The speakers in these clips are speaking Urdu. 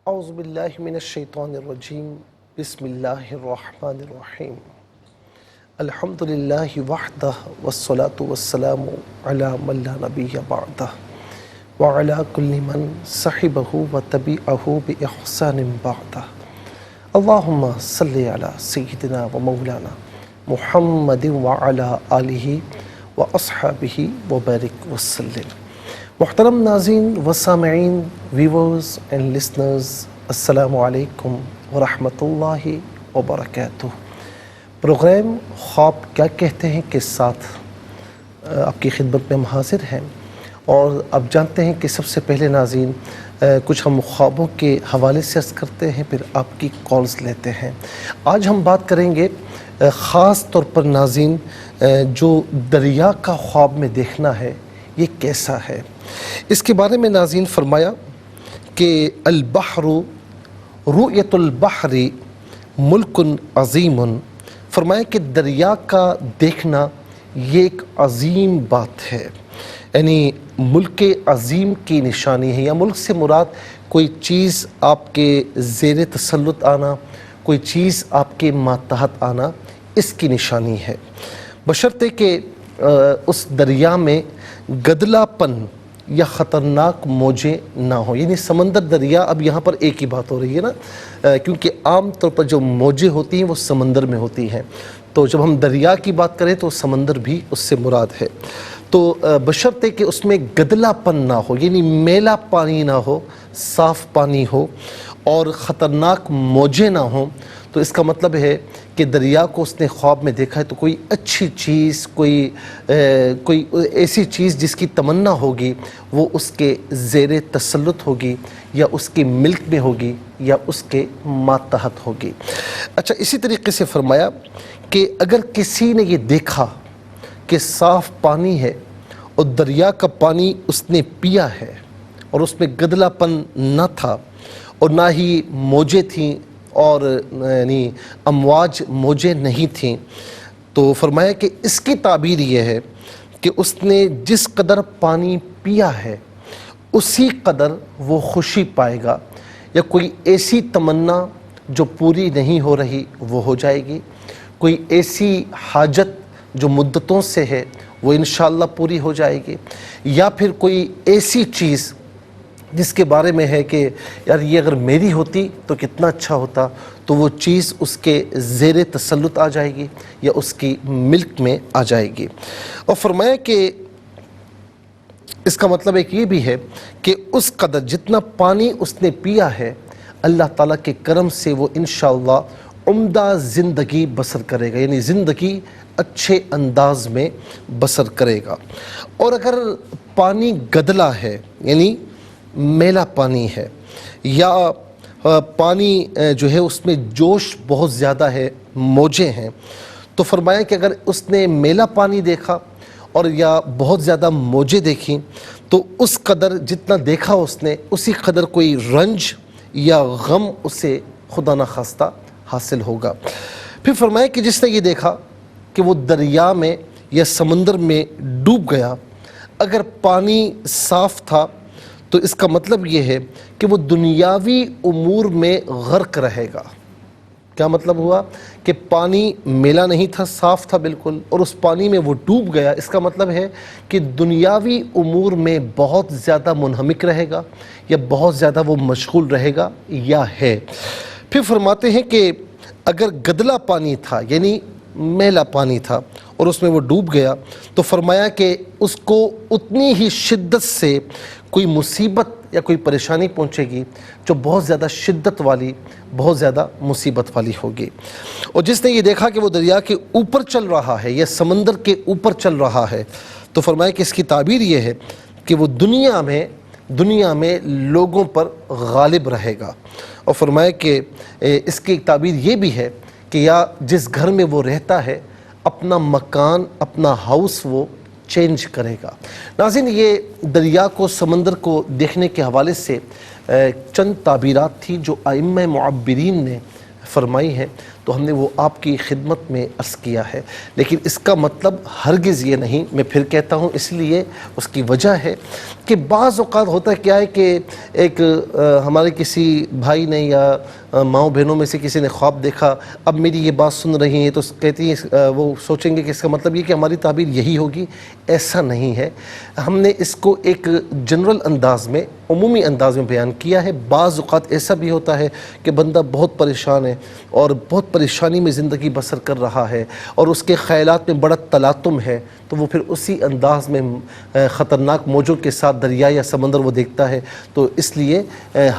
اعوذ باللہ من الشیطان الرجیم بسم اللہ الرحمن الرحیم الحمدللہ وحدہ والصلاة والسلام علی من لا نبی بعدہ وعلی کل من صحبہ وتبعہ بإحسان بعدہ اللہم صلی علی سیدنا و مولانا محمد وعلی آلہ واصحابہ وبارک وسلم۔ محترم ناظرین و سامعین، ویورز اینڈ لسنرز، السلام علیکم ورحمۃ اللہ وبرکاتہ۔ پروگرام خواب کیا کہتے ہیں کے ساتھ آپ کی خدمت میں ہم حاضر ہیں، اور آپ جانتے ہیں کہ سب سے پہلے ناظرین کچھ ہم خوابوں کے حوالے سے عرض کرتے ہیں، پھر آپ کی کالز لیتے ہیں۔ آج ہم بات کریں گے خاص طور پر ناظرین جو دریا کا خواب میں دیکھنا ہے یہ کیسا ہے۔ اس کے بارے میں ناظرین فرمایا کہ البحر رؤیت البحر ملک عظیم، فرمایا کہ دریا کا دیکھنا یہ ایک عظیم بات ہے، یعنی ملک عظیم کی نشانی ہے، یا ملک سے مراد کوئی چیز آپ کے زیر تسلط آنا، کوئی چیز آپ کے ماتحت آنا، اس کی نشانی ہے، بشرطے کہ اس دریا میں گدلا پن یا خطرناک موجیں نہ ہوں۔ یعنی سمندر دریا، اب یہاں پر ایک ہی بات ہو رہی ہے نا، کیونکہ عام طور پر جو موجیں ہوتی ہیں وہ سمندر میں ہوتی ہیں، تو جب ہم دریا کی بات کریں تو سمندر بھی اس سے مراد ہے، تو بشرطے کہ اس میں گدلا پن نہ ہو، یعنی میلا پانی نہ ہو، صاف پانی ہو اور خطرناک موجیں نہ ہوں، تو اس کا مطلب ہے کہ دریا کو اس نے خواب میں دیکھا ہے تو کوئی اچھی چیز، کوئی ایسی چیز جس کی تمنا ہوگی وہ اس کے زیر تسلط ہوگی، یا اس کی ملک میں ہوگی، یا اس کے ماتحت ہوگی۔ اچھا، اسی طریقے سے فرمایا کہ اگر کسی نے یہ دیکھا کہ صاف پانی ہے اور دریا کا پانی اس نے پیا ہے اور اس میں گدلا پن نہ تھا اور نہ ہی موجیں تھیں اور یعنی امواج موجیں نہیں تھیں، تو فرمایا کہ اس کی تعبیر یہ ہے کہ اس نے جس قدر پانی پیا ہے اسی قدر وہ خوشی پائے گا، یا کوئی ایسی تمنا جو پوری نہیں ہو رہی وہ ہو جائے گی، کوئی ایسی حاجت جو مدتوں سے ہے وہ انشاءاللہ پوری ہو جائے گی، یا پھر کوئی ایسی چیز جس کے بارے میں ہے کہ یار یہ اگر میری ہوتی تو کتنا اچھا ہوتا، تو وہ چیز اس کے زیر تسلط آ جائے گی یا اس کی ملک میں آ جائے گی۔ اور فرمایا کہ اس کا مطلب ایک یہ بھی ہے کہ اس قدر جتنا پانی اس نے پیا ہے اللہ تعالیٰ کے کرم سے وہ انشاءاللہ عمدہ زندگی بسر کرے گا، یعنی زندگی اچھے انداز میں بسر کرے گا۔ اور اگر پانی گدلا ہے، یعنی میلا پانی ہے، یا پانی جو ہے اس میں جوش بہت زیادہ ہے، موجیں ہیں، تو فرمایا کہ اگر اس نے میلا پانی دیکھا اور یا بہت زیادہ موجیں دیکھیں تو اس قدر جتنا دیکھا اس نے اسی قدر کوئی رنج یا غم اسے خدا نخواستہ حاصل ہوگا۔ پھر فرمایا کہ جس نے یہ دیکھا کہ وہ دریا میں یا سمندر میں ڈوب گیا، اگر پانی صاف تھا تو اس کا مطلب یہ ہے کہ وہ دنیاوی امور میں غرق رہے گا۔ کیا مطلب ہوا کہ پانی میلا نہیں تھا، صاف تھا بالکل، اور اس پانی میں وہ ڈوب گیا، اس کا مطلب ہے کہ دنیاوی امور میں بہت زیادہ منہمک رہے گا، یا بہت زیادہ وہ مشغول رہے گا یا ہے۔ پھر فرماتے ہیں کہ اگر گدلا پانی تھا، یعنی میلا پانی تھا اور اس میں وہ ڈوب گیا، تو فرمایا کہ اس کو اتنی ہی شدت سے کوئی مصیبت یا کوئی پریشانی پہنچے گی جو بہت زیادہ شدت والی، بہت زیادہ مصیبت والی ہوگی۔ اور جس نے یہ دیکھا کہ وہ دریا کے اوپر چل رہا ہے یا سمندر کے اوپر چل رہا ہے، تو فرمایا کہ اس کی تعبیر یہ ہے کہ وہ دنیا میں لوگوں پر غالب رہے گا۔ اور فرمایا کہ اس کی تعبیر یہ بھی ہے کہ یا جس گھر میں وہ رہتا ہے اپنا مکان، اپنا ہاؤس وہ چینج کرے گا۔ ناظرین، یہ دریا کو، سمندر کو دیکھنے کے حوالے سے چند تعبیرات تھی جو ائمہ معبرین نے فرمائی ہیں، تو تو ہم نے وہ آپ کی خدمت میں عرض کیا ہے، لیکن اس کا مطلب ہرگز یہ نہیں، میں پھر کہتا ہوں اس لیے اس کی وجہ ہے کہ بعض اوقات ہوتا کیا ہے کہ ایک ہمارے کسی بھائی نے یا ماؤں بہنوں میں سے کسی نے خواب دیکھا، اب میری یہ بات سن رہی ہیں تو کہتی ہیں وہ سوچیں گے کہ اس کا مطلب یہ کہ ہماری تعبیر یہی ہوگی. ایسا نہیں ہے. ہم نے اس کو ایک جنرل انداز میں، عمومی انداز میں بیان کیا ہے. بعض اوقات ایسا بھی ہوتا ہے کہ بندہ بہت پریشان ہے اور بہت پریشانی میں زندگی بسر کر رہا ہے اور اس کے خیالات میں بڑا تلاطم ہے، تو وہ پھر اسی انداز میں خطرناک موجوں کے ساتھ دریا یا سمندر وہ دیکھتا ہے. تو اس لیے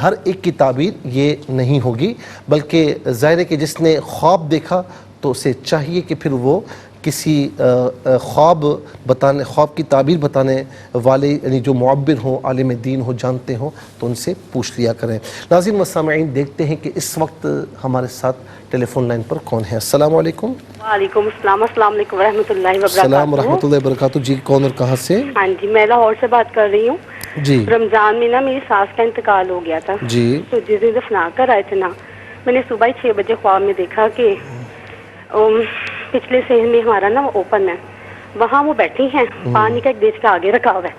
ہر ایک کی تعبیر یہ نہیں ہوگی، بلکہ ظاہر ہے کہ جس نے خواب دیکھا تو اسے چاہیے کہ پھر وہ کسی خواب کی تعبیر بتانے والے، یعنی جو معبر ہوں، عالم دین ہوں، جانتے ہوں، تو ان سے پوچھ لیا کریں. ناظرین و سامعین، دیکھتے ہیں کہ اس وقت ہمارے ساتھ ٹیلی فون لائن پر کون ہے. السلام علیکم. وعلیکم السلام. السلام علیکم ورحمۃ اللہ وبرکاتہ. السلام ورحمۃ اللہ وبرکاتہ. جی کون اور کہاں سے؟ ہاں جی، میں لاہور سے بات کر رہی ہوں. جی. رمضان میں نا میری ساس کا انتقال ہو گیا تھا. جی. تو جس دن دفنا کر آئے تھے نا، میں نے صبح 6 بجے خواب میں دیکھا کہ پچھلے صحن میں ہمارا نا اوپن ہے، وہاں وہ بیٹھی ہیں، پانی کا ایک دیچ کا آگے رکھا ہوا ہے.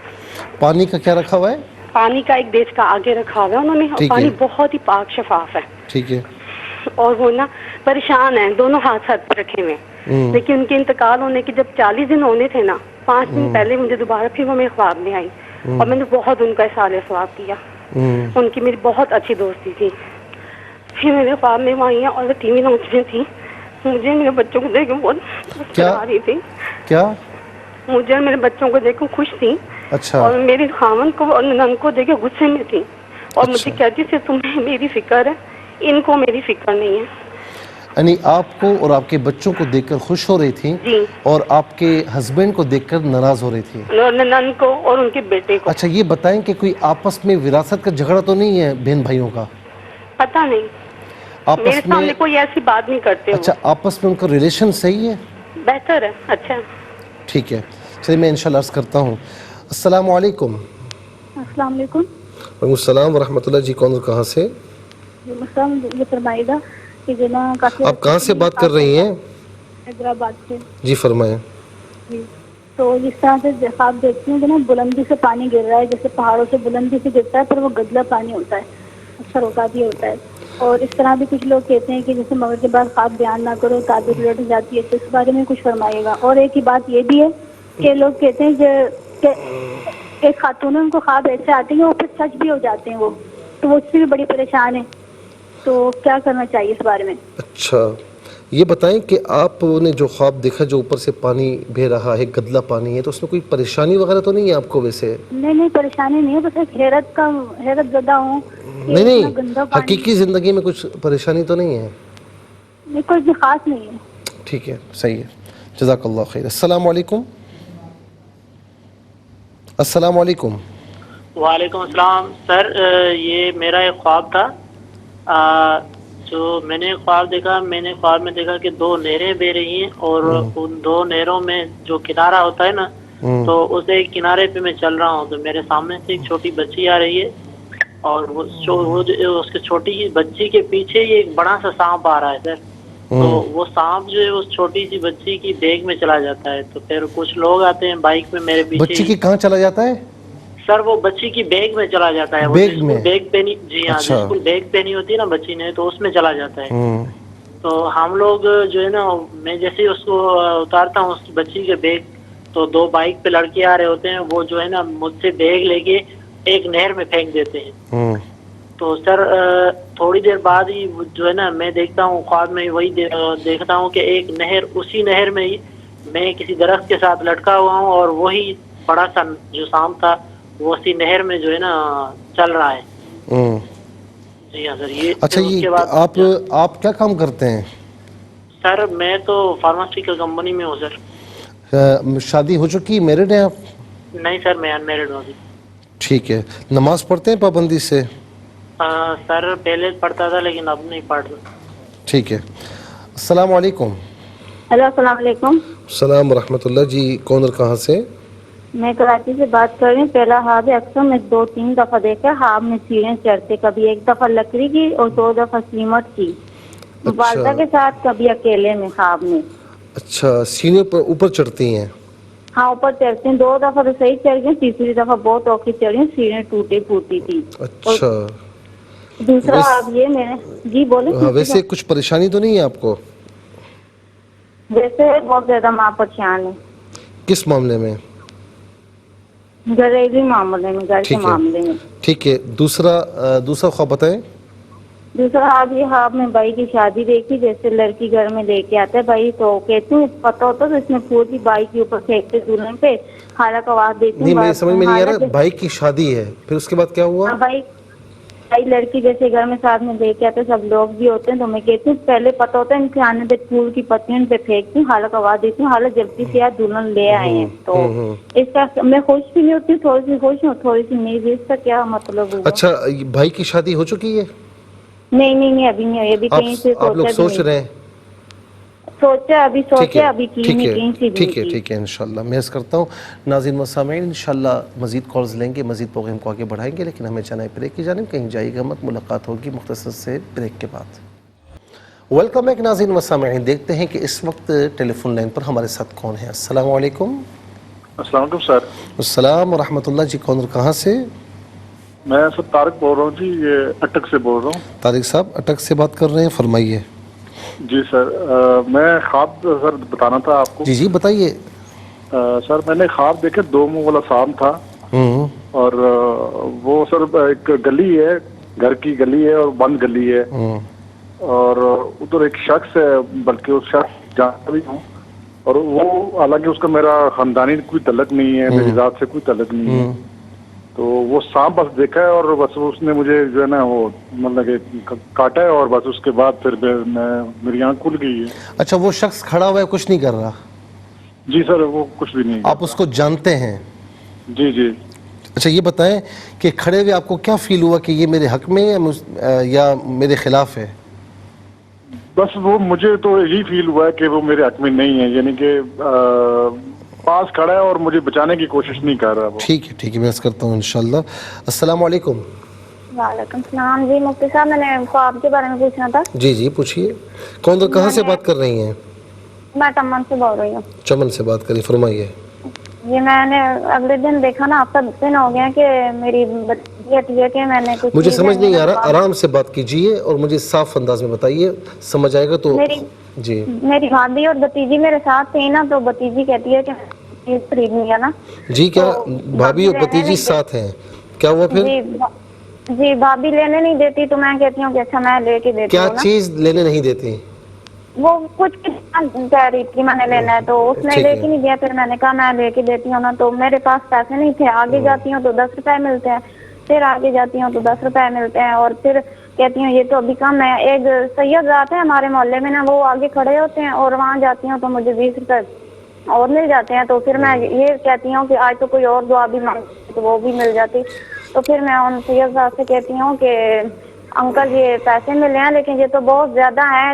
پانی کا کیا رکھا ہوا ہے؟ پانی کا ایک دیچ کا آگے رکھا ہوا ہے انہوں نے. پانی بہت ہی پاک شفاف ہے. ٹھیک ہے. اور وہ نا پریشان ہیں، دونوں ہاتھ پہ رکھے ہوئے. لیکن ان کے انتقال ہونے کے جب 40 دن ہونے تھے نا، 5 دن پہلے مجھے دوبارہ پھر وہ میرے خواب میں آئی اور میں نے بہت ان کا احسان ثواب کیا. ان کی میری بہت اچھی دوستی تھی. پھر میرے خواب میں وہ آئی ہیں اور وہ ٹی وی لاؤنج میں تھی. مجھے میرے بچوں کو دیکھ کے بہت مسکرا رہی تھی. کیا؟ مجھے میرے بچوں کو دیکھ کے خوش تھی. اچھا. اور میری خاوند کو اور نند کو دیکھ کے غصے میں تھی اور مجھے کہتی تھی تمہیں میری فکر ہے، ان کو میری فکر نہیں ہے. یعنی آپ کو اور آپ کے بچوں کو دیکھ کر خوش ہو رہی تھیں اور آپ کے ہسبینڈ کو دیکھ کر ناراض ہو رہی تھی. نند کو اور ان کے بیٹے کو. اچھا یہ بتائیں کہ کوئی آپس میں وراثت کا جھگڑا تو نہیں ہے بہن بھائیوں کا؟ پتہ نہیں، میرے سامنے کوئی ایسی بات نہیں کرتے. اچھا آپس میں ان کا ریلیشن صحیح ہے؟ بہتر ہے. اچھا ٹھیک ہے. چلیے میں انشاءاللہ عرض کرتا ہوں. السلام علیکم. السلام علیکم. وعلیکم السلام ورحمۃ اللہ. جی کون اور کہاں سے؟ یہ فرمائے گا کہ آپ کہاں سے بات کر رہی ہیں؟ حیدرآباد سے. جی فرمائیں. جی تو جس طرح سے خواب دیکھتی ہوں کہ نا بلندی سے پانی گر رہا ہے، جیسے پہاڑوں سے بلندی سے گرتا ہے، پر وہ گدلا پانی ہوتا ہے، اچھا روتا بھی ہوتا ہے. اور اس طرح بھی کچھ لوگ کہتے ہیں کہ جیسے مغرب کے بعد خواب بیان نہ کرو تعبیر لٹ جاتی ہے، تو اس بارے میں کچھ فرمائیے گا. اور ایک ہی بات یہ بھی ہے کہ لوگ کہتے ہیں کہ ایک خاتون ان کو خواب ایسے آتے ہیں وہ پھر سچ بھی ہو جاتے ہیں، وہ تو وہ اس سے بھی بڑی پریشان ہے. تو کیا کرنا چاہیے اس بارے میں؟ اچھا یہ بتائیں کہ آپ نے جو خواب دیکھا جو اوپر سے پانی بہہ رہا ہے، گدلا پانی ہے، تو اس میں کوئی پریشانی وغیرہ تو نہیں ہے آپ کو؟ ویسے نہیں پریشانی نہیں ہے، بس ایک حیرت زدہ ہوں. نہیں حقیقی زندگی میں کچھ پریشانی تو نہیں ہے؟ نہیں کوئی بھی خاص نہیں ہے. ٹھیک ہے صحیح ہے. جزاک اللہ خیر. السلام علیکم. السلام علیکم. وعلیکم السلام. سر یہ میرا ایک خواب تھا جو میں نے خواب دیکھا. میں نے خواب میں دیکھا کہ 2 نہریں بہ رہی ہیں اور ان 2 نہروں میں جو کنارہ ہوتا ہے نا، تو اس ایک کنارے پہ میں چل رہا ہوں تو میرے سامنے سے ایک چھوٹی بچی آ رہی ہے اور اس کے چھوٹی بچی کے پیچھے ہی ایک بڑا سا سانپ آ رہا ہے سر. تو وہ سانپ جو ہے اس چھوٹی سی بچی کی بیگ میں چلا جاتا ہے. تو پھر کچھ لوگ آتے ہیں بائک میں میرے پیچھے. بچی کی کہاں چلا جاتا ہے سر؟ وہ بچی کی بیگ میں چلا جاتا ہے. وہ بیگ پہنی، جی ہاں، بالکل بیگ پہنی ہوتی ہے نا بچی نے، تو اس میں چلا جاتا ہے. تو ہم لوگ جو ہے نا، میں جیسے ہی اس کو اتارتا ہوں اس بچی کے بیگ، تو 2 بائک پہ لڑکے آ رہے ہوتے ہیں، وہ جو ہے نا مجھ سے بیگ لے کے ایک نہر میں پھینک دیتے ہیں. تو سر تھوڑی دیر بعد ہی جو ہے نا میں دیکھتا ہوں خواب میں وہی دیکھتا ہوں کہ ایک نہر، اسی نہر میں ہی میں کسی درخت کے ساتھ لٹکا ہوا ہوں اور وہی بڑا سا جو سانپ تھا وہ اسی نہر میں جو ہے نا چل رہا ہے. جی ہاں سر. یہ اچھا یہ آپ کیا کام کرتے ہیں؟ سر میں تو فارماسیوٹیکل کمپنی میں ہوں سر. شادی ہو چکی، میرڈ ہیں آپ؟ نہیں سر میں انمیرڈ ہوں ابھی. ٹھیک ہے. نماز پڑھتے ہیں پابندی سے؟ سر پہلے پڑھتا تھا لیکن اب نہیں پڑھتا. ٹھیک ہے. السلام علیکم. ہیلو السلام علیکم. السلام ورحمۃ اللہ. جی کون اور کہاں سے؟ میں کراچی سے بات کر رہی ہوں. پہلا خواب ہے اکثر میں 2-3 دفعہ دیکھا خواب میں سیڑھیاں چڑھتے، کبھی 1 دفعہ لکڑی کی اور 2 دفعہ سیمٹ کی. والدہ کے ساتھ کبھی اکیلے میں خواب میں. اچھا سینے پر اوپر چڑھتی ہیں؟ ہاں اوپر چڑھتے ہیں, 2 دفعہ تو صحیح چڑھ گئے, تیسری دفعہ بہت اوکھی چڑھ گئی, سینے ٹوٹی پھوٹی تھی. اچھا دوسرا آپ یہ میں جی بولے. ویسے کچھ پریشانی تو نہیں ہے آپ کو؟ ویسے بہت زیادہ ماں پریشان ہے. کس معاملے میں؟ گھریلو معاملے میں, گھر کے معاملے میں. ٹھیک ہے, دوسرا خواب بتائیں. دوسرا آپ یہ خواب میں بھائی کی شادی دیکھی, جیسے لڑکی گھر میں لے کے آتا ہے بھائی, تو کہتے ہیں پتہ ہوتا تو اس میں پھول بھائی کے اوپر پھینکتے دلہن پہ, حالانکہ آواز دیتی. نہیں میری سمجھ میں نہیں آ رہا, بھائی کی شادی ہے پھر اس کے بعد کیا ہوا؟ بھائی لڑکی جیسے گھر میں ساتھ میں لے کے آتے, سب لوگ بھی ہوتے ہیں, تو میں کہتی ہوں پہلے پتہ ہوتا ہے ان کے آنے پہ پھول کی پتیاں ان پہ پھینکتی ہوں, حالانکہ آواز دیتی ہوں, حالانکہ جلدی سے یار دلہن لے آئے ہیں. تو اس کا میں خوش بھی نہیں ہوتی, تھوڑی سی خوش ہوں, تھوڑی سی نہیں بھی. اس کا کیا مطلب ہوگا؟ اچھا بھائی کی شادی ہو چکی ہے؟ نہیں ابھی نہیں ہوئی, ابھی کہیں سے آپ لوگ سوچ رہے ہیں؟ ابھی کی نہیں کہیں سے بھی. ٹھیک ہے انشاءاللہ میں عرض کرتا ہوں. ناظرین و سامعین انشاءاللہ مزید کالز لیں گے, مزید پروگرام کو آگے بڑھائیں گے, لیکن ہمیں چاہنا ہے بریک کی جانب کہیں جائے گا مت. ملاقات ہوگی مختصر سے بریک کے بعد. ویلکم بیک ناظرین و سامعین, دیکھتے ہیں کہ اس وقت ٹیلی فون لائن پر ہمارے ساتھ کون ہے. السلام علیکم. السلام علیکم سر. السلام ورحمۃ اللہ. جی کون اور کہاں سے؟ میں سر طارق بول رہا ہوں جی, یہ اٹک سے بول رہا ہوں. طارق صاحب اٹک سے بات کر رہے ہیں, فرمائیے. جی سر, میں خواب سر بتانا تھا آپ کو. جی بتائیے. سر میں نے خواب دیکھے 2 منہ والا سام تھا, اور وہ سر ایک گلی ہے, گھر کی گلی ہے اور بند گلی ہے, اور ادھر ایک شخص ہے, بلکہ اس شخص جانتا بھی ہوں, اور وہ حالانکہ اس کا میرا خاندانی کوئی تعلق نہیں ہے, میری ذات سے کوئی تعلق نہیں ہے, تو وہ سانپ بس دیکھا ہے اور بس اس نے مجھے جو ہے نا وہ مطلب کہ کاٹا ہے, اور بس اس کے بعد پھر میری آنکھ کھل گئی ہے. اچھا وہ شخص کھڑا ہوا ہے, کچھ نہیں کر رہا؟ جی سر وہ کچھ بھی نہیں. آپ اس کو جانتے ہیں؟ جی. اچھا یہ بتائیں کہ کھڑے ہوئے آپ کو کیا فیل ہوا کہ یہ میرے حق میں یا میرے خلاف ہے؟ بس وہ مجھے تو یہی فیل ہوا ہے کہ وہ میرے حق میں نہیں ہے, یعنی کہ پاس کھڑا ہے اور مجھے بچانے کی کوشش نہیں کر رہا وہ. ٹھیک ہے میں عرض کرتا ہوں انشاءاللہ. السلام علیکم. وعلیکم السلام. جی مفتی صاحب میں نے خواب کے بارے میں پوچھنا تھا. جی پوچھیے. کون تو کہاں سے بات کر رہی ہیں؟ میں چمن سے بول رہی ہوں. چمن سے بات کری, فرمائیے. یہ میں نے اگلے دن دیکھا نا, ہفتہ دن ہو گیا کہ میری بچی ہے کہ میں نے کچھ, مجھے سمجھ نہیں آ رہا, آرام سے بات کیجیے اور مجھے صاف انداز میں بتائیے, سمجھ آئے گا تو. جی میری بھابھی اور بھتیجی میرے ساتھ تھی نا, تو بھتیجی کہتی ہے کہ چیز خریدنی ہے نا. جی کیا بھابھی اور بھتیجی ساتھ ہیں؟ کیا ہوا پھر؟ جی بھابھی لینے نہیں دیتی, تو میں کہتی ہوں کہ اچھا میں لے کے دیتی ہوں. کیا چیز لینے نہیں دیتی؟ وہ کچھ کہہ رہی تھی میں نے لینا ہے, تو اس نے لے کے نہیں دیا. پھر میں نے کہا میں لے کے دیتی ہوں نا, تو میرے پاس پیسے نہیں تھے. آگے جاتی ہوں تو 10 روپے ملتے ہیں, پھر آگے جاتی ہوں تو 10 روپے ملتے ہیں, اور پھر کہتی ہوں یہ تو ابھی کم ہے. ایک سید ذات ہے ہمارے محلے میں نا, وہ آگے کھڑے ہوتے ہیں, اور وہاں جاتی ہوں تو مجھے 20 روپے اور مل جاتے ہیں. تو پھر میں یہ کہتی ہوں کہ آج تو کوئی اور دعا بھی مانگتی تو وہ بھی مل جاتی. تو پھر میں ان سید ذات سے کہتی ہوں کہ انکل یہ پیسے ملے ہیں, لیکن یہ تو بہت زیادہ ہے,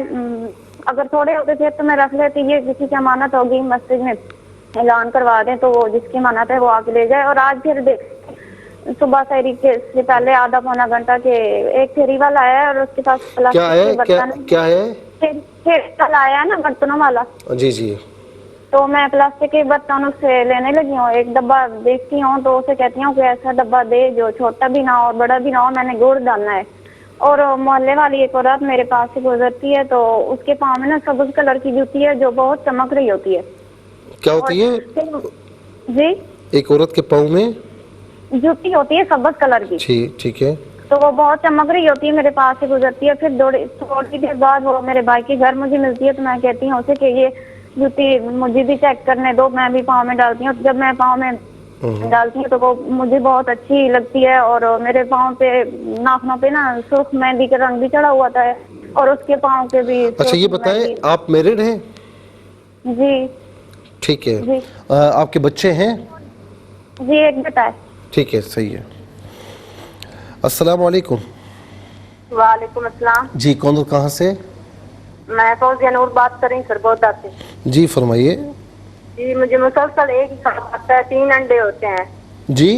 اگر تھوڑے ہوتے تھے تو میں رکھ لیتی, یہ کسی کی امانت ہوگی, مسجد میں اعلان کروا دیں تو وہ جس کی امانت ہے وہ آ کے لے جائے. اور آج پھر صبح سحری کے سے پہلے آدھا پونا گھنٹہ کے ایک پھیری والا آیا ہے, اور اس کے پاس پلاسٹک کے برتن کیا ہے آیا ہے نا برتنوں والا. جی تو میں پلاسٹک کے برتن اس سے لینے لگی ہوں. ایک ڈبہ دیکھتی ہوں تو اسے کہتی ہوں کہ ایسا ڈبہ دے جو چھوٹا بھی نہ ہو اور بڑا بھی نہ ہو, میں نے گڑ ڈالنا ہے. اور محلے والی ایک عورت میرے پاس سے گزرتی ہے, تو اس کے پاؤں میں نا سبز کلر کی جوتی ہے جو بہت چمک رہی ہوتی ہے. کیا ہوتی ہے؟ جی ایک عورت کے پاؤں میں جوتی ہوتی ہے سبز کلر کی. ٹھیک ہے. تو وہ بہت چمک رہی ہوتی ہے, میرے پاس سے گزرتی ہے. پھر تھوڑی دیر بعد وہ میرے بھائی کے گھر مجھے ملتی ہے, تو میں کہتی ہوں اسے کہ یہ جوتی مجھے بھی چیک کرنے دو, میں بھی پاؤں میں ڈالتی ہوں. جب میں پاؤں میں ڈالتی ہوں تو وہ مجھے بہت اچھی لگتی ہے, اور میرے پاؤں پہ ناخنوں پہ نا سرخ مہندی کا رنگ بھی چڑھا ہوا تھا, اور اس کے پاؤں کے بھی. اچھا یہ بتائیں آپ میرڈ ہیں؟ جی ٹھیک ہے. آپ کے بچے ہیں؟ جی ایک بیٹا ہے. ٹھیک ہے صحیح ہے. السلام علیکم. وعلیکم السلام. جی کون اور کہاں سے؟ میں فوزیہ نور بات کر رہی ہوں سر بہت سے. جی فرمائیے. جی مجھے مسلسل ایک ہی خواب آتا ہے, 3 انڈے ہوتے ہیں. جی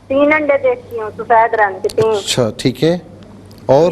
3 انڈے دیکھتی ہوں سفید رنگ کے 3. اچھا ٹھیک ہے اور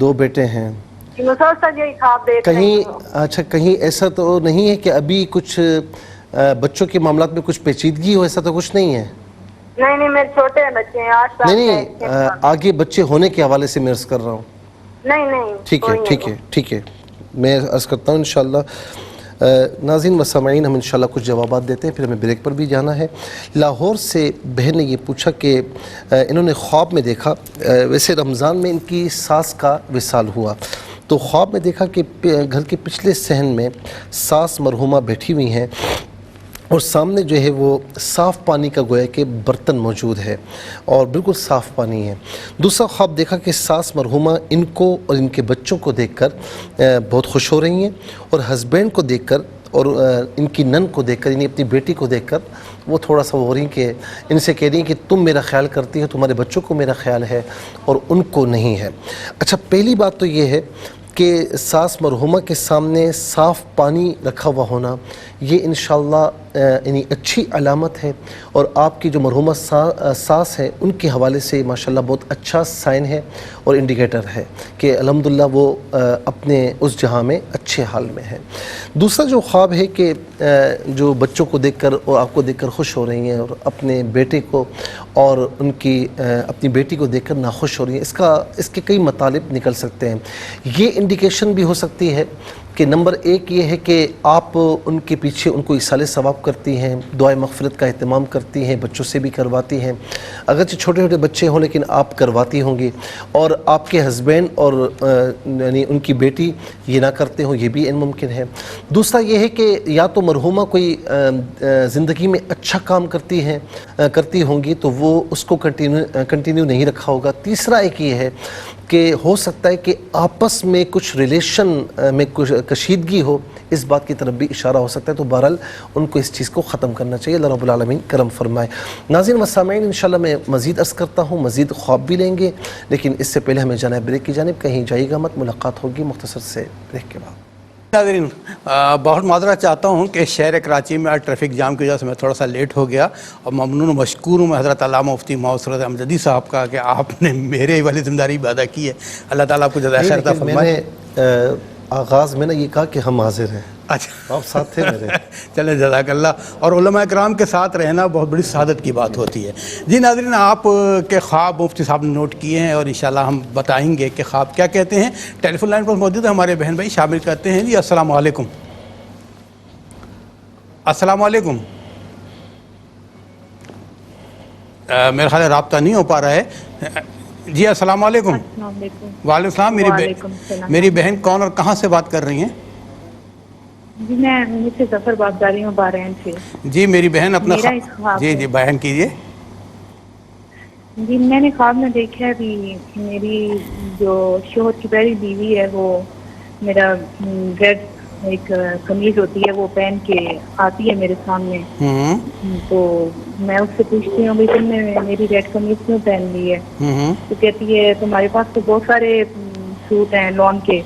2 بیٹے ہیں. مسلسل یہی خواب دیکھ رہی کہیں ہوں. اچھا کہیں ایسا تو نہیں ہے کہ ابھی کچھ بچوں کے معاملات میں کچھ پیچیدگی ہو؟ ایسا تو کچھ نہیں ہے؟ نہیں میرے چھوٹے بچے ہیں 8 سال نہیں آگے بچے ہونے کے حوالے سے میں عرض کر رہا ہوں. نہیں ٹھیک ہے میں عرض کرتا ہوں انشاءاللہ. ناظرین و سامعین ہم انشاءاللہ کچھ جوابات دیتے ہیں، پھر ہمیں بریک پر بھی جانا ہے. لاہور سے بہن نے یہ پوچھا کہ انہوں نے خواب میں دیکھا، ویسے رمضان میں ان کی ساس کا وصال ہوا، تو خواب میں دیکھا کہ گھر کے پچھلے صحن میں ساس مرحومہ بیٹھی ہوئی ہیں اور سامنے جو ہے وہ صاف پانی کا گویا کہ برتن موجود ہے اور بالکل صاف پانی ہے. دوسرا خواب دیکھا کہ ساس مرحومہ ان کو اور ان کے بچوں کو دیکھ کر بہت خوش ہو رہی ہیں اور ہسبینڈ کو دیکھ کر اور ان کی نن کو دیکھ کر، یعنی اپنی بیٹی کو دیکھ کر وہ تھوڑا سا ہو رہی ہیں کہ ان سے کہہ رہی ہیں کہ تم میرا خیال کرتی ہو، تمہارے بچوں کو میرا خیال ہے اور ان کو نہیں ہے. اچھا پہلی بات تو یہ ہے کہ ساس مرحومہ کے سامنے صاف پانی رکھا ہوا ہونا یہ انشاءاللہ یعنی اچھی علامت ہے، اور آپ کی جو مرحومہ ساس ہے ان کے حوالے سے ماشاءاللہ بہت اچھا سائن ہے اور انڈیکیٹر ہے کہ الحمدللہ وہ اپنے اس جہاں میں اچھے حال میں ہے. دوسرا جو خواب ہے کہ جو بچوں کو دیکھ کر اور آپ کو دیکھ کر خوش ہو رہی ہیں اور اپنے بیٹے کو اور ان کی اپنی بیٹی کو دیکھ کر ناخوش ہو رہی ہیں، اس کے کئی مطالب نکل سکتے ہیں. یہ انڈیکیشن بھی ہو سکتی ہے کہ نمبر 1 یہ ہے کہ آپ ان کے پیچھے ان کو ایصال ثواب کرتی ہیں، دعائے مغفرت کا اہتمام کرتی ہیں، بچوں سے بھی کرواتی ہیں، اگرچہ چھوٹے چھوٹے بچے ہوں لیکن آپ کرواتی ہوں گی، اور آپ کے ہسبینڈ اور یعنی ان کی بیٹی یہ نہ کرتے ہوں، یہ بھی ممکن ہے. دوسرا یہ ہے کہ یا تو مرحومہ کوئی زندگی میں اچھا کام کرتی ہوں گی تو وہ اس کو کنٹینیو نہیں رکھا ہوگا. تیسرا ایک یہ ہے کہ ہو سکتا ہے کہ آپس میں کچھ ریلیشن میں کچھ کشیدگی ہو، اس بات کی طرف بھی اشارہ ہو سکتا ہے. تو بہرحال ان کو اس چیز کو ختم کرنا چاہیے. اللہ رب العالمین کرم فرمائے. ناظرین و سامعین انشاءاللہ میں مزید عرض کرتا ہوں، مزید خواب بھی لیں گے، لیکن اس سے پہلے ہمیں جانا ہے بریک کی جانب. کہیں جائیے گا مت، ملاقات ہوگی مختصر سے بریک کے بعد. ناظرین بہت معذرت چاہتا ہوں کہ شہر کراچی میں آج ٹریفک جام کی وجہ سے میں تھوڑا سا لیٹ ہو گیا، اور ممنون و مشکور ہوں میں حضرت علامہ مفتی محمد امجدی صاحب کا کہ آپ نے میرے والی ذمہ داری بھی ادا کی ہے. اللہ تعالیٰ آپ کو جزائے خیر عطا فرمائے. میں نے آغاز میں نے یہ کہا کہ ہم حاضر ہیں. اچھا آپ ساتھ تھے میرے. چلیں جزاک اللہ. اور علماء کرام کے ساتھ رہنا بہت بڑی سعادت کی بات ہوتی ہے. جی ناظرین آپ کے خواب مفتی صاحب نے نوٹ کیے ہیں اور انشاءاللہ ہم بتائیں گے کہ خواب کیا کہتے ہیں. ٹیلی فون لائن پر موجود ہے ہمارے بہن بھائی، شامل کرتے ہیں. جی السلام علیکم. السلام علیکم. میرا خیال ہے رابطہ نہیں ہو پا رہا ہے. جی السلام علیکم. وعلیکم السلام. میری بہن کون اور کہاں سے بات کر رہی ہیں؟ جی میں سے ظفر بات کر رہی ہوں بحرین سے. جی میری بہن اپنا جی بیان کیجیے. جی میں نے خواب میں دیکھا ہے بھی میری جو شوہر کی پہلی بیوی ہے وہ میرا ریڈ ایک قمیض ہوتی ہے وہ پہن کے آتی ہے میرے سامنے، تو میں اس سے پوچھتی ہوں بھائی تم نے میری ریڈ قمیض کیوں پہن لی ہے؟ تو کہتی ہے تمہارے پاس تو بہت سارے سوٹ ہیں لون کے،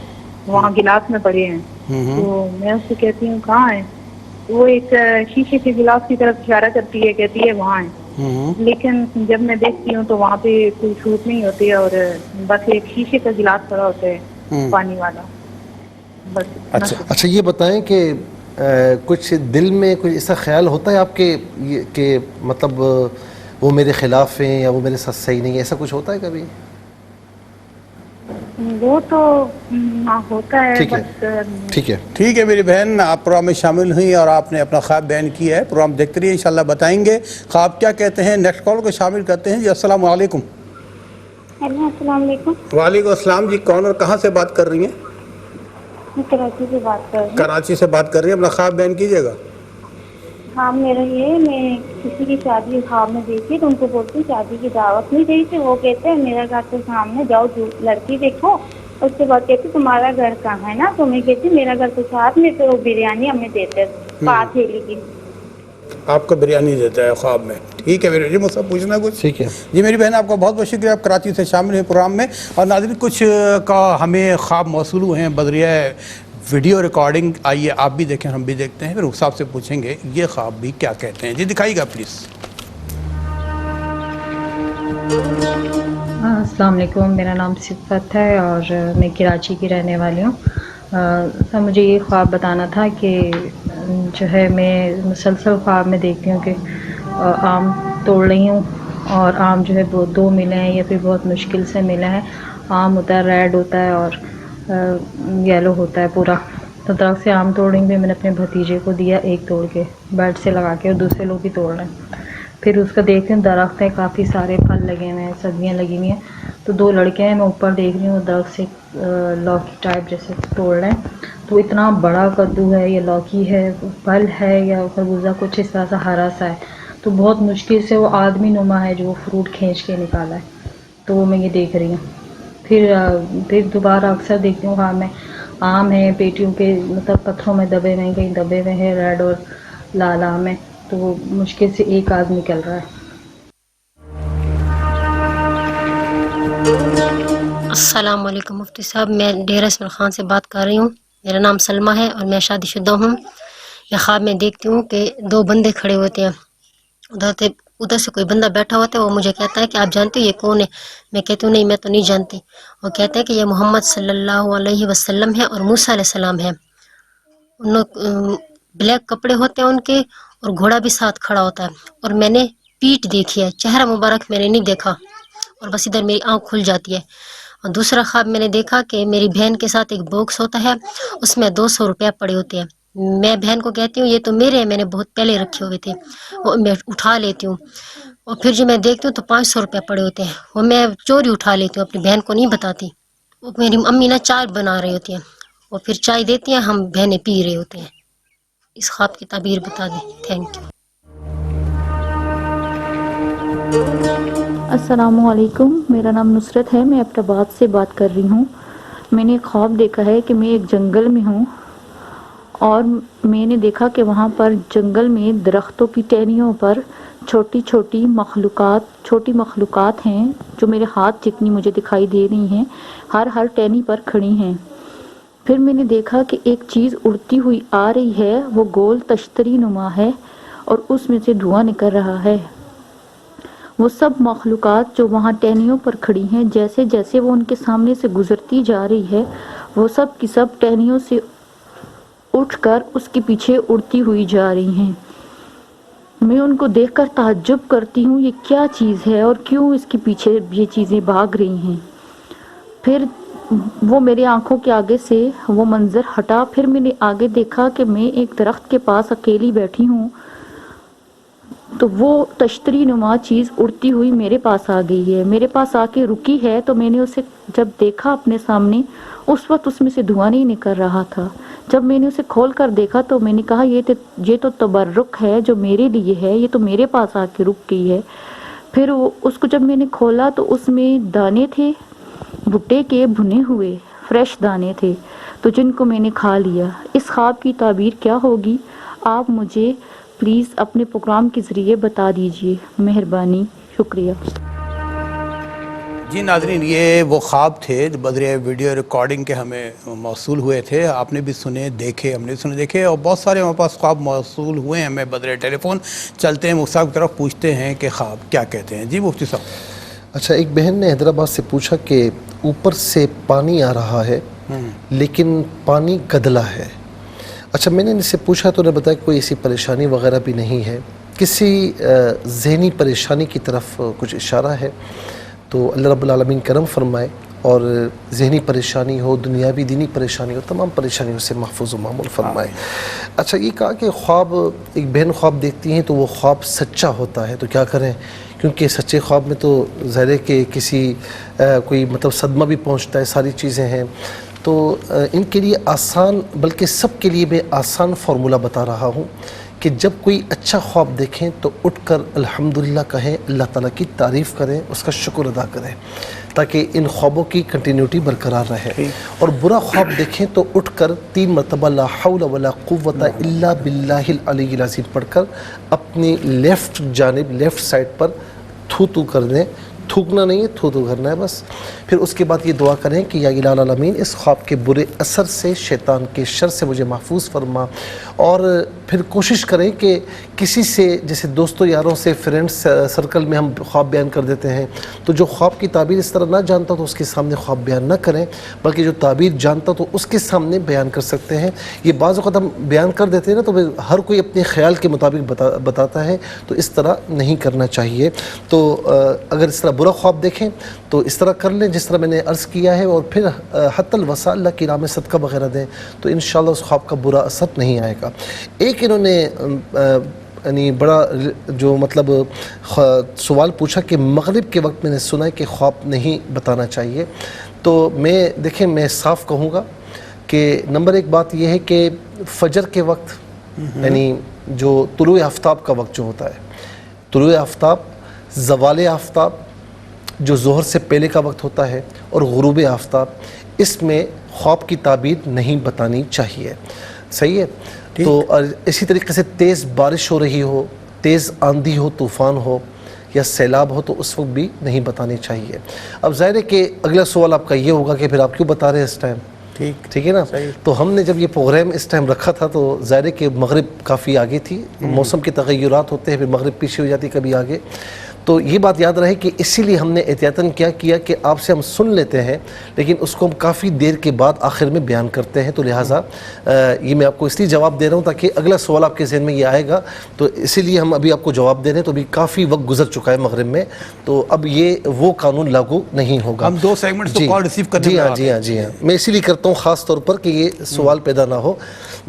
وہاں گلاس میں پڑے ہیں. تو میں اس سے کہتی ہوں کہاں ہیں؟ وہ ایک شیشے کے گلاس کی طرف اشارہ کرتی ہے، کہتی ہے وہاں ہیں. لیکن جب میں دیکھتی ہوں تو وہاں پہ کوئی سوٹ نہیں ہوتے اور بس ایک شیشے کا گلاس پڑا ہوتا ہے پانی والا. اچھا یہ بتائیں کہ کچھ دل میں کچھ ایسا خیال ہوتا ہے آپ کے کہ مطلب وہ میرے خلاف ہیں یا وہ میرے ساتھ صحیح نہیں ہے، ایسا کچھ ہوتا ہے کبھی؟ وہ تو ہوتا ہے. ٹھیک ہے میری بہن، آپ پروگرام میں شامل ہوئی اور آپ نے اپنا خواب بیان کیا ہے. پروگرام دیکھتے رہیے، انشاءاللہ بتائیں گے خواب کیا کہتے ہیں. نیکسٹ کال کو شامل کرتے ہیں. جی السلام علیکم. ہیلو السلام علیکم. وعلیکم السلام. جی کون اور کہاں سے بات کر رہی ہیں؟ میں کراچی سے بات کر رہی ہوں. کراچی سے بات کر رہی ہیں. اپنا خواب بیان کیجیے گا. ہاں میرا یہ میں کسی کی شادی خواب میں دیکھی تو ان کو بولتی ہوں شادی کی دعوت نہیں دی تھی. وہ کہتے ہیں میرا گھر کے سامنے جاؤ لڑکی دیکھو. اس کے بعد کہتی تمہارا گھر کہاں ہے نا، تو میں کہتی میرا گھر تو ساتھ میں، تو بریانی ہمیں دیتے پانچ تھیلی کی. آپ کو بریانی دیتا ہے خواب میں. ٹھیک ہے میرے جی مجھ سے پوچھنا کچھ. ٹھیک ہے جی میری بہن آپ کا بہت بہت شکریہ، آپ کراچی سے شامل ہوئے پروگرام میں. اور ناظرین کچھ کا ہمیں خواب موصول ہوئے ہیں بذریعہ ویڈیو ریکارڈنگ آئیے آپ بھی دیکھیں ہم بھی دیکھتے ہیں، پھر رخ صاحب سے پوچھیں گے یہ خواب بھی کیا کہتے ہیں. جی دکھائیے گا پلیز. السلام علیکم، میرا نام صفت ہے اور میں کراچی کی رہنے والی ہوں. سر مجھے یہ خواب بتانا تھا کہ جو ہے میں مسلسل خواب میں دیکھتی ہوں کہ آم توڑ رہی ہوں اور آم جو ہے وہ 2 ملے ہیں یا پھر بہت مشکل سے ملے ہیں. آم ہوتا ہے ریڈ ہوتا ہے اور یلو ہوتا ہے پورا. تو درخت سے آم توڑ رہی ہوں. میں نے اپنے بھتیجے کو دیا ایک توڑ کے بیٹ سے لگا کے، اور دوسرے لوگ بھی توڑ رہے ہیں. پھر اس کا دیکھتی ہوں درخت ہے، کافی سارے پھل لگے ہوئے ہیں، سبزیاں لگی ہوئی ہیں. تو 2 لڑکے ہیں، میں اوپر دیکھ رہی ہوں درخت سے لوکی ٹائپ جیسے توڑ رہے ہیں. تو اتنا بڑا کدو ہے یا لوکی ہے، پھل ہے یا خربوزہ کچھ اس طرح سا ہرا سا ہے. تو بہت مشکل سے وہ آدمی نما ہے جو وہ فروٹ کھینچ کے نکالا ہے. تو وہ میں یہ دیکھ رہی ہوں. پھر دوبارہ اکثر دیکھتی ہوں ہاں میں آم ہے پیٹیوں کے مطلب پتھروں میں دبے ہوئے ہیں، کہیں دبے ہوئے ہیں ریڈ اور لال آم ہے. تو وہ مشکل سے ایک آدمی نکل رہا ہے. السلام علیکم مفتی صاحب، میں ڈیرہ اسماعیل خان سے بات کر رہی ہوں. میرا نام سلمہ ہے اور میں شادی شدہ ہوں. میں خواب میں دیکھتی ہوں کہ 2 بندے کھڑے ہوتے ہیں، ادھر سے کوئی بندہ بیٹھا ہوتا ہے. وہ مجھے کہتا ہے کہ آپ جانتے ہو یہ کون ہے؟ میں کہتی ہوں نہیں میں تو نہیں جانتی. وہ کہتے ہیں کہ یہ محمد صلی اللہ علیہ وسلم ہے اور موسیٰ علیہ السلام ہے. بلیک کپڑے ہوتے ہیں ان کے اور گھوڑا بھی ساتھ کھڑا ہوتا ہے. اور میں نے پیٹھ دیکھی ہے، چہرہ مبارک میں نے نہیں دیکھا، اور بس ادھر میری آنکھ کھل جاتی ہے. اور دوسرا خواب میں نے دیکھا کہ میری بہن کے ساتھ ایک باکس ہوتا ہے، اس میں 200 روپیہ پڑے ہوتے ہیں. میں بہن کو کہتی ہوں یہ تو میرے ہیں، میں نے بہت پہلے رکھے ہوئے تھے. وہ میں اٹھا لیتی ہوں، اور پھر جو میں دیکھتی ہوں تو 500 روپیہ پڑے ہوتے ہیں. وہ میں چوری اٹھا لیتی ہوں، اپنی بہن کو نہیں بتاتی. وہ میری امی نا چائے بنا رہی ہوتی ہیں، وہ پھر چائے دیتی ہیں، ہم بہنیں پی رہے ہوتے ہیں. اس خواب کی تعبیر بتا دیں. Thank you. السلام علیکم، میرا نام نصرت ہے، میں اپنے آباد سے بات کر رہی ہوں. میں نے خواب دیکھا ہے کہ میں ایک جنگل میں ہوں اور میں نے دیکھا کہ وہاں پر جنگل میں درختوں کی ٹہنیوں پر چھوٹی مخلوقات ہیں جو میرے ہاتھ جتنی مجھے دکھائی دے رہی ہیں، ہر ٹہنی پر کھڑی ہیں. پھر میں نے دیکھا کہ ایک چیز اڑتی ہوئی آ رہی ہے، وہ گول تشتری نما ہے اور اس میں سے دھواں نکل رہا ہے. وہ سب مخلوقات جو وہاں ٹہنیوں پر کھڑی ہیں، جیسے جیسے وہ ان کے سامنے سے گزرتی جا رہی ہے، وہ سب کی سب ٹہنیوں سے اٹھ کر اس کے پیچھے اڑتی ہوئی جا رہی ہیں. میں ان کو دیکھ کر تعجب کرتی ہوں، یہ کیا چیز ہے اور کیوں اس کے پیچھے یہ چیزیں بھاگ رہی ہیں. پھر وہ میرے آنکھوں کے آگے سے وہ منظر ہٹا. پھر میں نے آگے دیکھا کہ میں ایک درخت کے پاس اکیلی بیٹھی ہوں، تو وہ تشتری نما چیز اڑتی ہوئی میرے پاس آ گئی ہے، میرے پاس آ کے رکی ہے. تو میں نے اسے جب دیکھا اپنے سامنے، اس وقت اس میں سے دھواں نہیں نکل رہا تھا. جب میں نے اسے کھول کر دیکھا تو میں نے کہا یہ تو تبرک ہے جو میرے لیے ہے، یہ تو میرے پاس آ کے رک گئی ہے. پھر اس کو جب میں نے کھولا تو اس میں دانے تھے، بھٹے کے بھنے ہوئے فریش دانے تھے، تو جن کو میں نے کھا لیا. اس خواب کی تعبیر کیا ہوگی؟ آپ مجھے پلیز اپنے پروگرام کے ذریعے بتا دیجئے، مہربانی، شکریہ. جی ناظرین، یہ وہ خواب تھے جو بذریعہ ویڈیو ریکارڈنگ کے ہمیں موصول ہوئے تھے. آپ نے بھی سنے دیکھے، ہم نے سنے دیکھے، اور بہت سارے ہمارے پاس خواب موصول ہوئے ہیں ہمیں بذریعہ ٹیلی فون. چلتے ہیں مفتی صاحب کی طرف، پوچھتے ہیں کہ خواب کیا کہتے ہیں. جی مفتی صاحب. اچھا، ایک بہن نے حیدرآباد سے پوچھا کہ اوپر سے پانی آ رہا ہے لیکن پانی گدلا ہے. اچھا، میں نے ان سے پوچھا تو انہیں بتایا کہ کوئی ایسی پریشانی وغیرہ بھی نہیں ہے، کسی ذہنی پریشانی کی طرف کچھ اشارہ ہے. تو اللہ رب العالمین کرم فرمائے اور ذہنی پریشانی ہو، دنیاوی دینی پریشانی ہو، تمام پریشانیوں سے محفوظ و معمول فرمائے. اچھا، یہ کہا کہ خواب، ایک بہن خواب دیکھتی ہیں تو وہ خواب سچا ہوتا ہے، تو کیا کریں؟ کیونکہ سچے خواب میں تو ظاہر ہے کہ کوئی مطلب صدمہ بھی پہنچتا ہے، ساری چیزیں ہیں. تو ان کے لیے آسان، بلکہ سب کے لیے میں آسان فارمولہ بتا رہا ہوں کہ جب کوئی اچھا خواب دیکھیں تو اٹھ کر الحمدللہ کہیں، اللہ تعالیٰ کی تعریف کریں، اس کا شکر ادا کریں، تاکہ ان خوابوں کی کنٹینیوٹی برقرار رہے. اور برا خواب دیکھیں تو اٹھ کر 3 مرتبہ لا حول ولا قوت الا باللہ العلی العظیم پڑھ کر اپنی لیفٹ جانب، لیفٹ سائڈ پر تھو کر دیں، تھوکنا نہیں ہے، تھو کرنا ہے بس. پھر اس کے بعد یہ دعا کریں کہ یا الہ العالمین اس خواب کے برے اثر سے، شیطان کے شر سے مجھے محفوظ فرما. اور پھر کوشش کریں کہ کسی سے، جیسے دوستوں یاروں سے، فرینڈس سرکل میں ہم خواب بیان کر دیتے ہیں، تو جو خواب کی تعبیر اس طرح نہ جانتا تو اس کے سامنے خواب بیان نہ کریں، بلکہ جو تعبیر جانتا تو اس کے سامنے بیان کر سکتے ہیں. یہ بعض اوقات ہم بیان کر دیتے ہیں نا تو ہر کوئی اپنے خیال کے مطابق بتاتا ہے، تو اس طرح نہیں کرنا چاہیے. تو اگر اس طرح برا خواب دیکھیں تو اس طرح کر لیں جس طرح میں نے عرض کیا ہے، اور پھر حتی الوسع اللہ کی راہ میں صدقہ وغیرہ دیں، تو انشاءاللہ اس خواب کا برا اثر نہیں آئے گا. ایک انہوں نے یعنی بڑا جو مطلب سوال پوچھا کہ مغرب کے وقت میں نے سنا ہے کہ خواب نہیں بتانا چاہیے. تو دیکھیں میں صاف کہوں گا کہ نمبر ایک بات یہ ہے کہ فجر کے وقت، یعنی جو طلوع آفتاب کا وقت جو ہوتا ہے، طلوع آفتاب، زوال آفتاب جو ظہر سے پہلے کا وقت ہوتا ہے، اور غروب آفتاب، اس میں خواب کی تعبیر نہیں بتانی چاہیے. صحیح ہے. تو اسی طریقے سے تیز بارش ہو رہی ہو، تیز آندھی ہو، طوفان ہو یا سیلاب ہو، تو اس وقت بھی نہیں بتانی چاہیے. اب ظاہر ہے کہ اگلا سوال آپ کا یہ ہوگا کہ پھر آپ کیوں بتا رہے ہیں اس ٹائم؟ ٹھیک ہے نا. تو ہم نے جب یہ پروگرام اس ٹائم رکھا تھا تو ظاہر ہے کہ مغرب کافی آگے تھی، موسم کے تغیرات ہوتے ہیں، پھر مغرب پیچھے ہو جاتی کبھی آگے. تو یہ بات یاد رہے کہ اسی لیے ہم نے احتیاطاً کیا کہ آپ سے ہم سن لیتے ہیں لیکن اس کو ہم کافی دیر کے بعد آخر میں بیان کرتے ہیں. تو لہٰذا یہ میں آپ کو اس لیے جواب دے رہا ہوں تاکہ اگلا سوال آپ کے ذہن میں یہ آئے گا، تو اسی لیے ہم ابھی آپ کو جواب دے رہے ہیں. تو ابھی کافی وقت گزر چکا ہے مغرب میں، تو اب یہ وہ قانون لاگو نہیں ہوگا. ہم 2 سیگمنٹس تو کال ریسیو کرنے جی ہاں میں اسی لیے کرتا ہوں خاص طور پر کہ یہ سوال پیدا نہ ہو.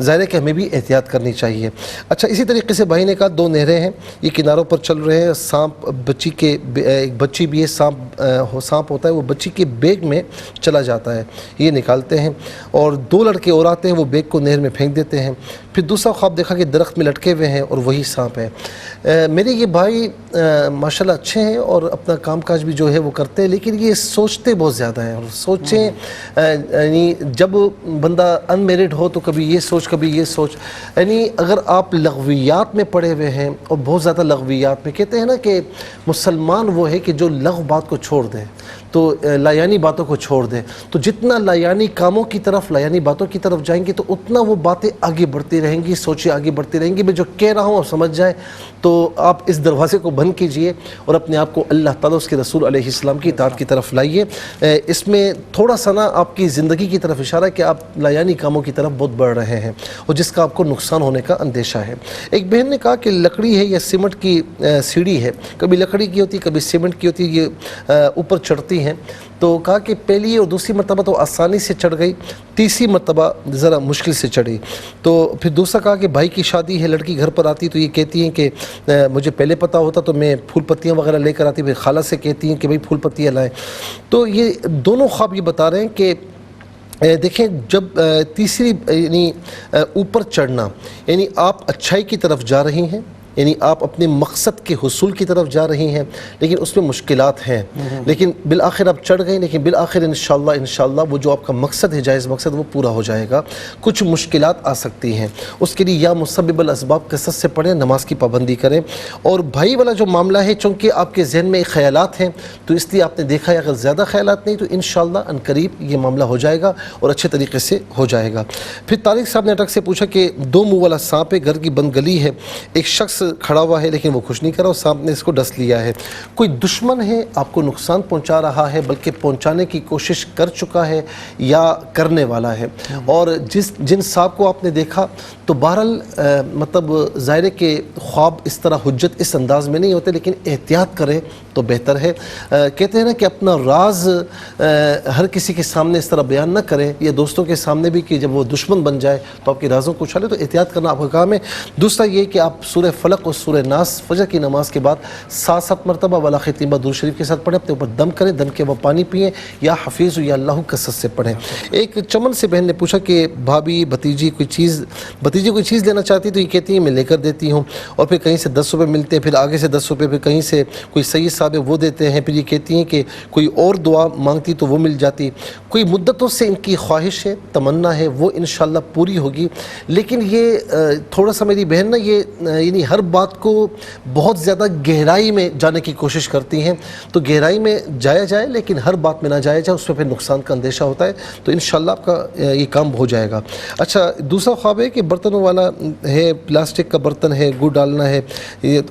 ظاہر ہے کہ ہمیں بھی احتیاط کرنی چاہیے. اچھا، اسی طریقے سے بھائی نے کہا 2 نہریں ہیں، یہ کناروں پر چل رہے ہیں، سانپ بچی کے، ایک بچی بھی ہے، سانپ ہوتا ہے وہ بچی کے بیگ میں چلا جاتا ہے، یہ نکالتے ہیں، اور 2 لڑکے اور آتے ہیں، وہ بیگ کو نہر میں پھینک دیتے ہیں. پھر دوسرا خواب دیکھا کہ درخت میں لٹکے ہوئے ہیں اور وہی سانپ ہے. میرے یہ بھائی ماشاءاللہ اچھے ہیں اور اپنا کام کاج بھی جو ہے وہ کرتے ہیں، لیکن یہ سوچتے بہت زیادہ ہیں. اور سوچیں یعنی جب بندہ ان میرڈ ہو تو کبھی یہ سوچ کبھی یہ سوچ، یعنی اگر آپ لغویات میں پڑے ہوئے ہیں، اور بہت زیادہ لغویات میں، کہتے ہیں نا کہ مسلمان وہ ہے کہ جو لغو بات کو چھوڑ دے، تو لایانی باتوں کو چھوڑ دے. تو جتنا لایانی کاموں کی طرف، لایانی باتوں کی طرف جائیں گے تو اتنا وہ باتیں آگے بڑھتی رہیں گی، سوچیں آگے بڑھتی رہیں گی. میں جو کہہ رہا ہوں آپ سمجھ جائیں تو آپ اس دروازے کو بند کیجئے اور اپنے آپ کو اللہ تعالیٰ اس کے رسول علیہ السلام کی اطاعت کی طرف لائیے. اس میں تھوڑا سا نا آپ کی زندگی کی طرف اشارہ ہے کہ آپ لایانی کاموں کی طرف بہت بڑھ رہے ہیں اور جس کا آپ کو نقصان ہونے کا اندیشہ ہے. ایک بہن نے کہا کہ لکڑی ہے یا سیمنٹ کی سیڑھی ہے، کبھی لکڑی کی ہوتی کبھی سیمنٹ کی ہوتی، یہ اوپر چڑھتی ہیں. تو کہا کہ پہلی اور دوسری مرتبہ تو آسانی سے چڑھ گئی، تیسری مرتبہ ذرا مشکل سے چڑھی. تو پھر دوسرا کہا کہ بھائی کی شادی ہے، لڑکی گھر پر آتی تو یہ کہتی ہیں کہ مجھے پہلے پتہ ہوتا تو میں پھول پتیاں وغیرہ لے کر آتی، پھر خالہ سے کہتی ہیں کہ بھائی پھول پتیاں لائیں. تو یہ دونوں خواب یہ بتا رہے ہیں کہ دیکھیں جب تیسری یعنی اوپر چڑھنا، یعنی آپ اچھائی کی طرف جا رہی ہیں، یعنی آپ اپنے مقصد کے حصول کی طرف جا رہی ہیں، لیکن اس میں مشکلات ہیں، لیکن بالآخر آپ چڑھ گئیں، لیکن بالآخر انشاءاللہ وہ جو آپ کا مقصد ہے، جائز مقصد، وہ پورا ہو جائے گا. کچھ مشکلات آ سکتی ہیں، اس کے لیے یا مسبب الاسباب کثرت سے پڑھیں، نماز کی پابندی کریں. اور بھائی والا جو معاملہ ہے، چونکہ آپ کے ذہن میں خیالات ہیں تو اس لیے آپ نے دیکھا ہے اگر زیادہ خیالات نہیں تو انشاءاللہ عنقریب یہ معاملہ ہو جائے گا اور اچھے طریقے سے ہو جائے گا. پھر طارق صاحب نے اٹک سے پوچھا کہ 2 منہ والا سانپ ہے، گھر کی بند گلی ہے، ایک شخص کھڑا ہوا ہے لیکن وہ کچھ نہیں کر رہا، سانپ نے اس کو ڈس لیا ہے. کوئی دشمن ہے آپ کو نقصان پہنچا رہا ہے، بلکہ پہنچانے کی کوشش کر چکا ہے یا کرنے والا ہے. اور جن سانپ کو آپ نے دیکھا تو بہرحال مطلب ظاہر ہے کہ خواب اس طرح حجت اس انداز میں نہیں ہوتے، لیکن احتیاط کریں تو بہتر ہے. کہتے ہیں نا کہ اپنا راز ہر کسی کے سامنے اس طرح بیان نہ کریں، یا دوستوں کے سامنے بھی، کہ جب وہ دشمن بن جائے تو آپ کے رازوں کو اچھالے. تو احتیاط کرنا آپ کا کام ہے. دوسرا یہ کہ آپ سورہ فلق اور سورہ ناس فجر کی نماز کے بعد 7 مرتبہ والا ختیمہ درود شریف کے ساتھ پڑھیں، اپنے اوپر دم کریں، دم کے وہ پانی پئیں، یا حفیظ یا اللہ کثرت سے پڑھیں. ایک چمن سے بہن نے پوچھا کہ بھابھی بھتیجی کوئی چیز لینا چاہتی تو یہ کہتی ہے میں لے کر دیتی ہوں، اور پھر کہیں سے 10 روپے ملتے ہیں، پھر آگے سے 10 روپے، پھر کہیں سے کوئی سید صاحب ہے وہ دیتے ہیں، پھر یہ کہتی ہیں کہ کوئی اور دعا مانگتی تو وہ مل جاتی. کوئی مدتوں سے ان کی خواہش ہے، تمنا ہے، وہ انشاءاللہ پوری ہوگی. لیکن یہ تھوڑا سا میری بہن نا یہ یعنی ہر بات کو بہت زیادہ گہرائی میں جانے کی کوشش کرتی ہیں. تو گہرائی میں جایا جائے لیکن ہر بات میں نہ جایا جائے, اس میں پھر نقصان کا اندیشہ ہوتا ہے. تو انشاءاللہ آپ کا یہ کام ہو جائے گا. اچھا, دوسرا خواب ہے کہ برتنوں والا ہے, پلاسٹک کا برتن ہے, گڑ ڈالنا ہے,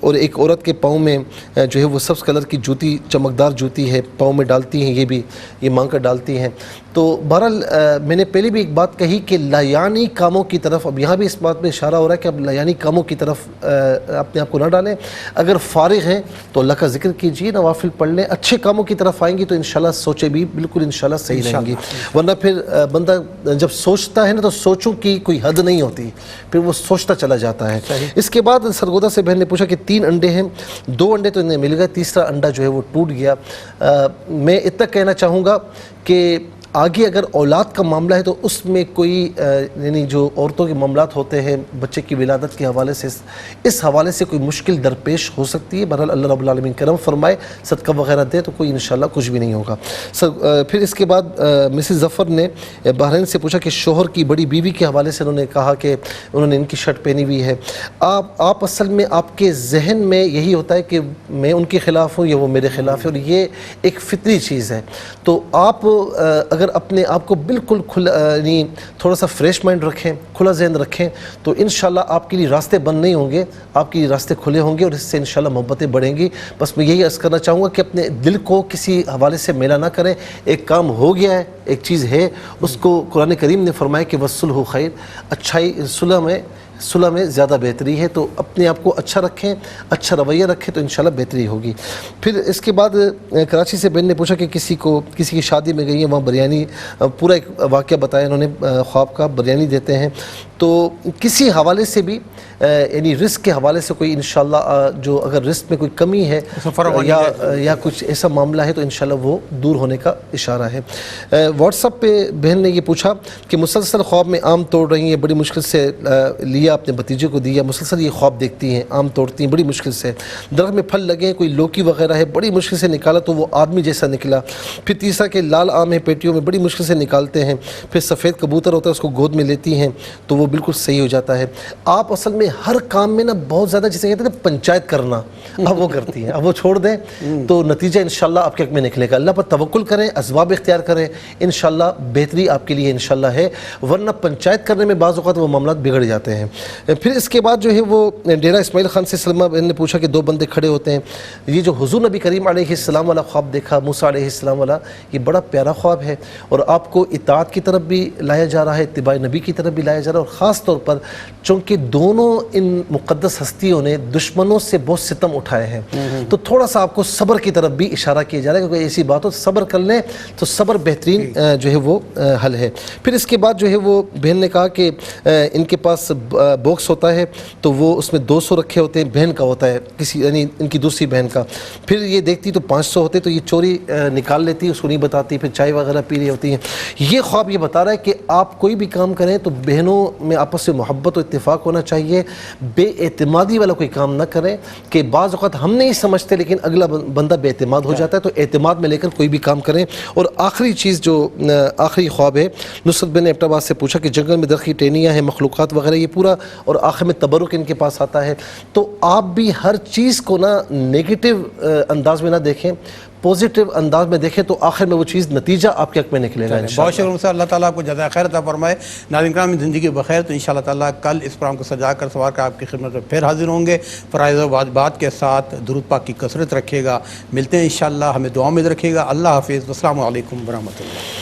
اور ایک عورت کے پاؤں میں جو ہے وہ سبز کلر کی جوتی, چمکدار جوتی ہے, پاؤں میں ڈالتی ہیں, یہ بھی یہ مانگ کر ڈالتی ہیں. تو بہرحال میں نے پہلے بھی ایک بات کہی کہ لایانی کاموں کی طرف, اب یہاں بھی اس بات میں اشارہ ہو رہا ہے کہ اب لایانی کاموں کی طرف اپنے آپ کو نہ ڈالیں. اگر فارغ ہیں تو اللہ کا ذکر کیجیے, نوافل پڑھ لیں, اچھے کاموں کی طرف آئیں گی تو انشاءاللہ سوچیں بھی بالکل انشاءاللہ صحیح رہیں گی. ورنہ پھر بندہ جب سوچتا ہے نا تو سوچوں کی کوئی حد نہیں ہوتی, پھر وہ سوچتا چلا جاتا ہے. اس کے بعد سرگودا سے بہن نے پوچھا کہ 3 انڈے ہیں, 2 انڈے تو انہیں مل گئے, تیسرا انڈا جو ہے وہ ٹوٹ گیا. میں اتنا کہنا چاہوں گا کہ آگے اگر اولاد کا معاملہ ہے تو اس میں کوئی یعنی جو عورتوں کے معاملات ہوتے ہیں بچے کی ولادت کے حوالے سے, اس حوالے سے کوئی مشکل درپیش ہو سکتی ہے. بہرحال اللہ رب العالمین کرم فرمائے, صدقہ وغیرہ دے تو کوئی انشاءاللہ کچھ بھی نہیں ہوگا. پھر اس کے بعد مسز ظفر نے بحرین سے پوچھا کہ شوہر کی بڑی بیوی کے حوالے سے انہوں نے کہا کہ انہوں نے ان کی شرٹ پہنی ہوئی ہے. آپ اصل میں آپ کے ذہن میں یہی ہوتا ہے کہ میں ان کے خلاف ہوں یا وہ میرے خلاف ہے, اور یہ ایک فطری چیز ہے. تو آپ اگر اپنے آپ کو بالکل یعنی تھوڑا سا فریش مائنڈ رکھیں, کھلا ذہن رکھیں, تو انشاءاللہ آپ کے لیے راستے بند نہیں ہوں گے, آپ کے لیے راستے کھلے ہوں گے, اور اس سے انشاءاللہ محبتیں بڑھیں گی. بس میں یہی عرض کرنا چاہوں گا کہ اپنے دل کو کسی حوالے سے میلا نہ کریں. ایک کام ہو گیا ہے, ایک چیز ہے, اس کو قرآن کریم نے فرمایا کہ وَالصُّلْحُ خَيْرٌ, اچھائی صلح میں زیادہ بہتری ہے. تو اپنے آپ کو اچھا رکھیں, اچھا رویہ رکھیں تو انشاءاللہ بہتری ہوگی. پھر اس کے بعد کراچی سے بہن نے پوچھا کہ کسی کی شادی میں گئی ہیں, وہاں بریانی, پورا ایک واقعہ بتایا انہوں نے خواب کا, بریانی دیتے ہیں. تو کسی حوالے سے بھی یعنی رزق کے حوالے سے کوئی انشاءاللہ جو اگر رزق میں کوئی کمی ہے یا کچھ ایسا معاملہ ہے تو انشاءاللہ وہ دور ہونے کا اشارہ ہے. واٹس ایپ پہ بہن نے یہ پوچھا کہ مسلسل خواب میں آم توڑ رہی ہیں, بڑی مشکل سے لیا, اپنے بھتیجے کو دیا, مسلسل یہ خواب دیکھتی ہیں, آم توڑتی ہیں بڑی مشکل سے, درخت میں پھل لگے ہیں, کوئی لوکی وغیرہ ہے, بڑی مشکل سے نکالا تو وہ آدمی جیسا نکلا. پھر تیسرا کہ لال آم ہے پیٹیوں میں, بڑی مشکل سے نکالتے ہیں. پھر سفید کبوتر ہوتا ہے, اس کو گود میں لیتی ہیں تو وہ بالکل صحیح ہو جاتا ہے. آپ اصل میں ہر کام میں نا بہت زیادہ جسے کہتے ہیں نا پنچایت کرنا, اب وہ کرتی ہیں, اب وہ چھوڑ دیں تو نتیجہ انشاءاللہ آپ کے حق میں نکلے گا. اللہ پر توکل کریں, اسباب اختیار کریں, انشاءاللہ بہتری آپ کے لیے انشاءاللہ ہے. ورنہ پنچایت کرنے میں بعض اوقات وہ معاملات بگڑ جاتے ہیں. پھر اس کے بعد جو ہے وہ ڈیرہ اسماعیل خان سے سلمہ بہن نے پوچھا کہ 2 بندے کھڑے ہوتے ہیں, یہ جو حضور نبی کریم علیہ السلام والا خواب دیکھا, موسیٰ علیہ السلام والا, یہ بڑا پیارا خواب ہے, اور آپ کو اطاعت کی طرف بھی لایا جا رہا ہے, اتباع نبی کی طرف بھی لایا جا رہا ہے. اور خاص طور پر چونکہ دونوں ان مقدس ہستیوں نے دشمنوں سے بہت ستم اٹھائے ہیں, تو تھوڑا سا آپ کو صبر کی طرف بھی اشارہ کیا جا رہا ہے, کیونکہ ایسی بات ہو صبر کر لیں تو صبر بہترین جو ہے وہ حل ہے. پھر اس کے بعد جو ہے وہ بہن نے کہا کہ ان کے پاس باکس ہوتا ہے تو وہ اس میں 200 رکھے ہوتے ہیں, بہن کا ہوتا ہے کسی یعنی ان کی دوسری بہن کا. پھر یہ دیکھتی تو 500 ہوتے, تو یہ چوری نکال لیتی, اس کو نہیں بتاتی, پھر چائے وغیرہ پی رہی ہوتی ہیں. یہ خواب یہ بتا رہا ہے کہ آپ کوئی بھی کام کریں تو بہنوں میں آپس سے محبت و اتفاق ہونا چاہیے. بے اعتمادی والا کوئی کام نہ کریں, کہ بعض اوقات ہم نہیں سمجھتے لیکن اگلا بندہ بے اعتماد ہو جاتا ہے, تو اعتماد میں لے کر کوئی بھی کام کریں. اور آخری چیز جو آخری خواب ہے, نصرت بن ایبٹ آباد سے پوچھا کہ جنگل میں درخی ٹہنیاں ہیں, مخلوقات وغیرہ, یہ پورا, اور آخر میں تبرک ان کے پاس آتا ہے. تو آپ بھی ہر چیز کو نا نیگیٹو انداز میں نہ دیکھیں, پوزیٹیو انداز میں دیکھیں, تو آخر میں وہ چیز نتیجہ آپ کے حق میں نکلے گا. بہت شکریہ سے, اللہ تعالیٰ آپ کو جزائے خیر عطا فرمائے. ناظرین کرام, زندگی بخیر. تو انشاءاللہ تعالیٰ کل اس پروگرام کو سجا کر سوار کر آپ کی خدمت میں پھر حاضر ہوں گے. فرائض و واجبات کے ساتھ درود پاک کی کثرت رکھیے گا. ملتے ہیں انشاءاللہ, ہمیں دعاؤں میں رکھیے گا. اللہ حافظ. السلام علیکم ورحمۃ اللہ.